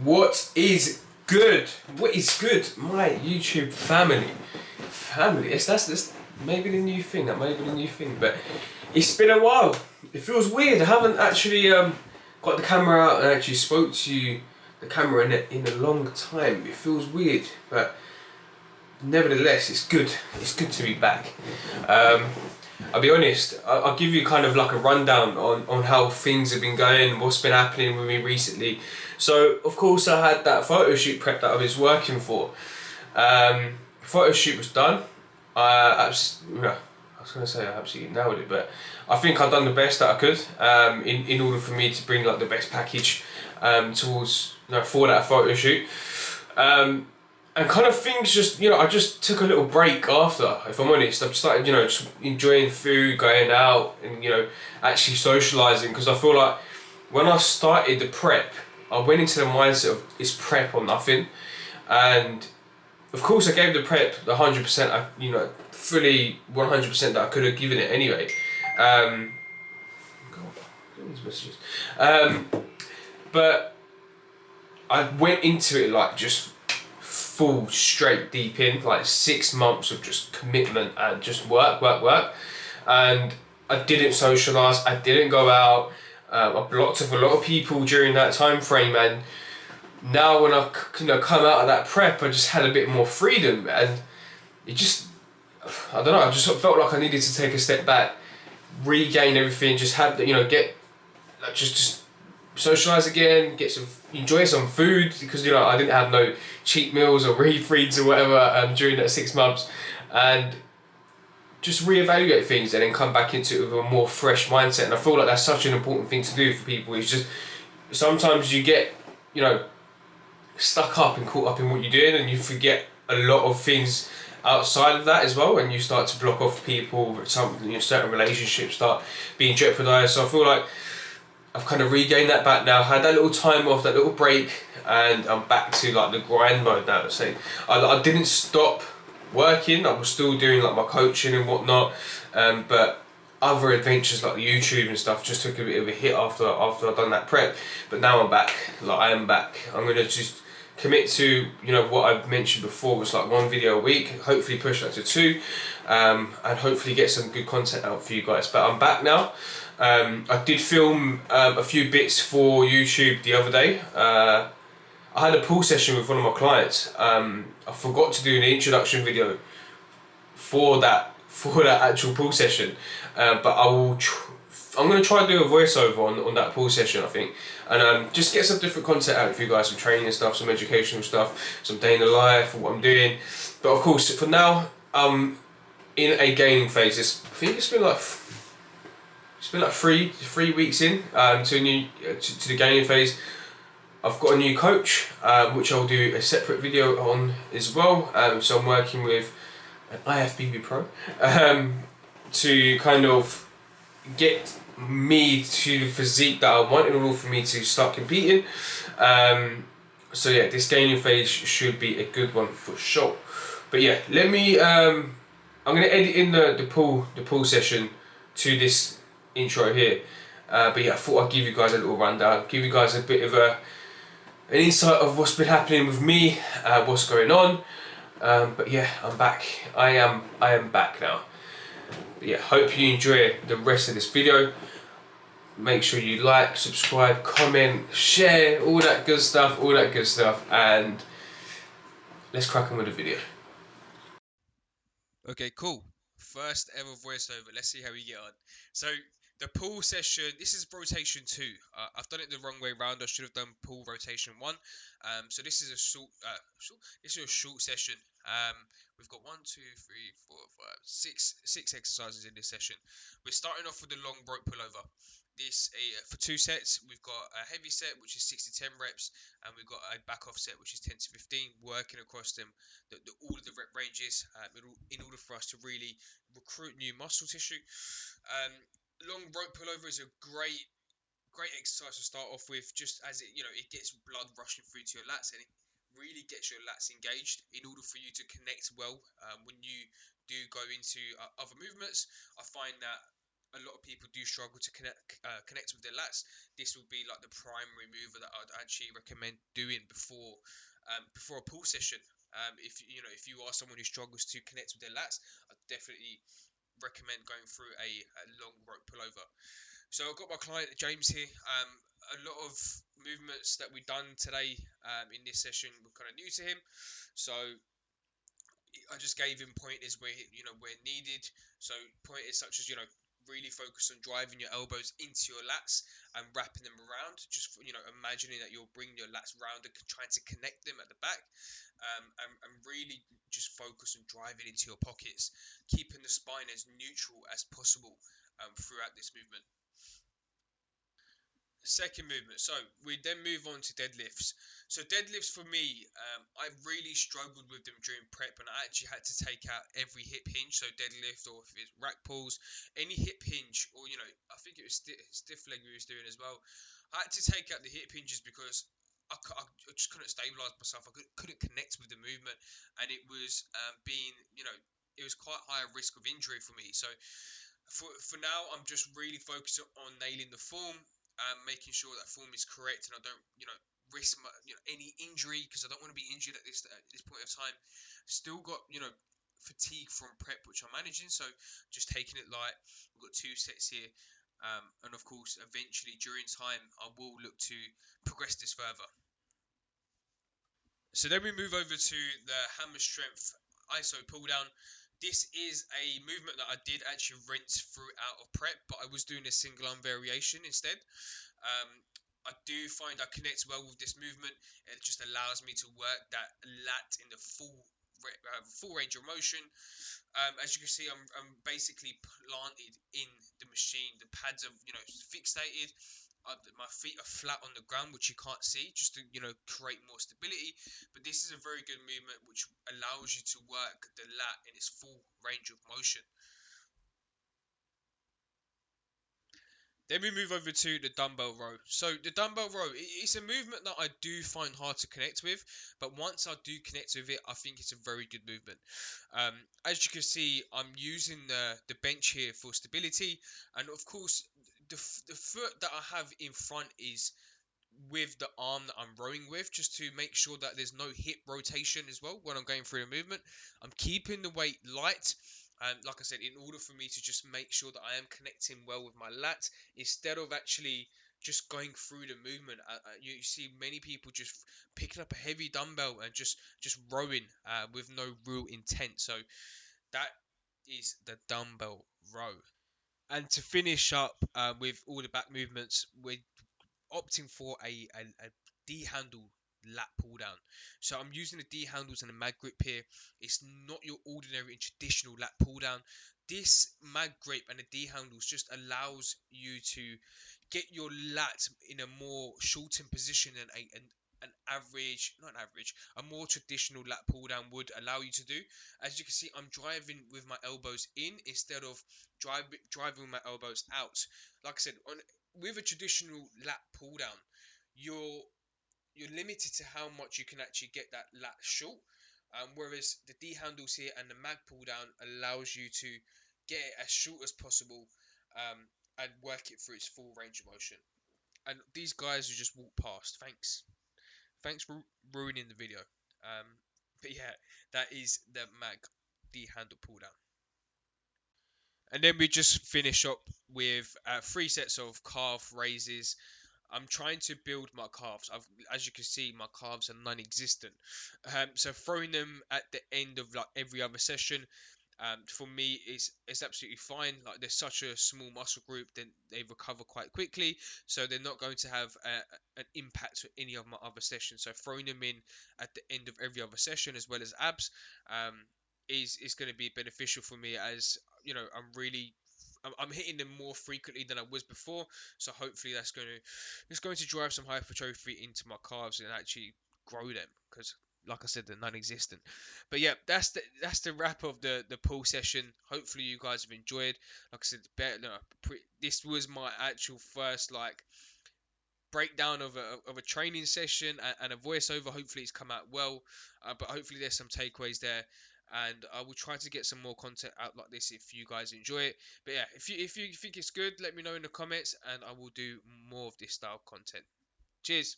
What is good? What is good, my YouTube family? That's maybe the new thing. That may be the new thing. But it's been a while. It feels weird. I haven't actually got the camera out and actually spoke to the camera in a long time. It feels weird, but nevertheless, it's good. It's good to be back. I'll be honest, I'll give you kind of like a rundown on how things have been going, what's been happening with me recently. So, of course, I had that photo shoot prep that I was working for. Photo shoot was done. I was going to say I absolutely nailed it, but I think I've done the best that I could in order for me to bring like the best package towards for that photo shoot. And kind of things just, I just took a little break after, if I'm honest. I've started, just enjoying food, going out and, actually socialising, because I feel like when I started the prep, I went into the mindset of it's prep or nothing. And of course I gave the prep the 100%, fully 100% that I could have given it anyway. God, these messages. But I went into it like just full straight deep in, like 6 months of just commitment and just work, and I didn't socialise, I didn't go out, I blocked off a lot of people during that time frame, and now when I come out of that prep, I just had a bit more freedom, and it just, I don't know, I just felt like I needed to take a step back, regain everything, just have get like just socialise again, enjoy some food, because I didn't have no cheat meals or refeeds or whatever during that 6 months, and just reevaluate things and then come back into it with a more fresh mindset. And I feel like that's such an important thing to do for people. It's just sometimes you get stuck up and caught up in what you're doing, and you forget a lot of things outside of that as well, and you start to block off people, certain relationships start being jeopardized. So I feel like I've kind of regained that back now, had that little time off, that little break, and I'm back to like the grind mode now. So I didn't stop working, I was still doing like my coaching and whatnot, but other adventures like YouTube and stuff just took a bit of a hit after I've done that prep. But now I'm back, I am back. I'm going to just commit to what I've mentioned before, was like 1 video a week, hopefully push that to 2, and hopefully get some good content out for you guys. But I'm back now. I did film a few bits for YouTube the other day. I had a pool session with one of my clients. I forgot to do an introduction video for that actual pool session, but I'm going to try to do a voiceover on that pool session, I think, and just get some different content out for you guys, some training stuff, some educational stuff, some day in the life, what I'm doing. But of course, for now, I'm in a gaining phase. I think it's been like 3 weeks in to the gaining phase. I've got a new coach, which I'll do a separate video on as well. So I'm working with an IFBB Pro to kind of get me to the physique that I want in order for me to start competing. So yeah, this gaining phase should be a good one for sure. But yeah, let me. I'm gonna edit in the pool session to this intro here. But yeah, I thought I'd give you guys a little rundown, give you guys a bit of an insight of what's been happening with me, what's going on. But yeah, I'm back. I am back now. But yeah, hope you enjoy the rest of this video. Make sure you like, subscribe, comment, share, all that good stuff, and let's crack on with the video. Okay, cool. First ever voiceover. Let's see how we get on. So the pull session. This is rotation 2. I've done it the wrong way round. I should have done pull rotation 1. So this is a short. This is a short session. We've got 1, 2, 3, 4, 5, 6 exercises in this session. We're starting off with the long rope pullover. This for 2 sets. We've got a heavy set which is 6 to 10 reps, and we've got a back off set which is 10 to 15. Working across them, all of the rep ranges in order for us to really recruit new muscle tissue. Long rope pullover is a great exercise to start off with, just as it gets blood rushing through to your lats, and it really gets your lats engaged in order for you to connect well when you do go into other movements. I find that a lot of people do struggle to connect with their lats, this will be like the primary mover that I'd actually recommend doing before a pull session. If if you are someone who struggles to connect with their lats, I'd definitely recommend going through a long rope pullover. So I've got my client James here. A lot of movements that we've done today in this session were kind of new to him. So I just gave him pointers where needed. So pointers such as really focus on driving your elbows into your lats and wrapping them around. Just imagining that you're bringing your lats round and trying to connect them at the back, and really just focus on driving into your pockets, keeping the spine as neutral as possible throughout this movement. Second movement. So we then move on to deadlifts. So deadlifts for me, I really struggled with them during prep, and I actually had to take out every hip hinge. So deadlift, or if it's rack pulls, any hip hinge, or I think it was stiff leg we was doing as well. I had to take out the hip hinges because I just couldn't stabilize myself. I couldn't connect with the movement, and it was being, it was quite high risk of injury for me. So for now, I'm just really focused on nailing the form, making sure that form is correct, and I don't, risk any injury, because I don't want to be injured at this point of time. Still got fatigue from prep, which I'm managing, so just taking it light. We've got 2 sets here, and of course, eventually during time, I will look to progress this further. So then we move over to the hammer strength ISO pull down. This is a movement that I did actually rinse through out of prep, but I was doing a single arm variation instead. Um, I do find I connect well with this movement. It just allows me to work that lat in the full range of motion. As you can see, I'm basically planted in the machine. The pads are fixated. My feet are flat on the ground, which you can't see, just to create more stability. But this is a very good movement, which allows you to work the lat in its full range of motion. Then we move over to the dumbbell row. So the dumbbell row, it's a movement that I do find hard to connect with, but once I do connect with it, I think it's a very good movement. As you can see, I'm using the bench here for stability, and of course, the foot that I have in front is with the arm that I'm rowing with, just to make sure that there's no hip rotation as well when I'm going through the movement. I'm keeping the weight light, and like I said, in order for me to just make sure that I am connecting well with my lat, instead of actually just going through the movement. You see many people just picking up a heavy dumbbell and just rowing with no real intent. So that is the dumbbell row. And to finish up with all the back movements, we're opting for a D handle lat pull down. So I'm using the D handles and the mag grip here. It's not your ordinary and traditional lat pull down. This mag grip and the D handles just allows you to get your lat in a more shortened position than an average, not an average, a more traditional lat pull down would allow you to do. As you can see, I'm driving with my elbows in instead of driving with my elbows out. Like I said, with a traditional lat pull down, you're you're limited to how much you can actually get that lat short. Whereas the D handles here and the mag pull down allows you to get it as short as possible, um, and work it through its full range of motion. And these guys who just walk past, thanks for ruining the video. Um, but yeah, that is the mag D handle pull down. And then we just finish up with 3 sets of calf raises. I'm trying to build my calves. As you can see, my calves are non-existent. So throwing them at the end of like every other session, for me is absolutely fine. Like they're such a small muscle group, then they recover quite quickly, so they're not going to have an impact to any of my other sessions. So throwing them in at the end of every other session, as well as abs, is going to be beneficial for me, as I'm hitting them more frequently than I was before. So hopefully it's going to drive some hypertrophy into my calves and actually grow them, because like I said, they're non-existent. But yeah, that's the wrap of the pull session. Hopefully you guys have enjoyed. Like I said, this was my actual first breakdown of a training session and a voiceover. Hopefully it's come out well, but hopefully there's some takeaways there. and I will try to get some more content out like this if you guys enjoy it. But yeah, if you think it's good, let me know in the comments, and I will do more of this style content. Cheers.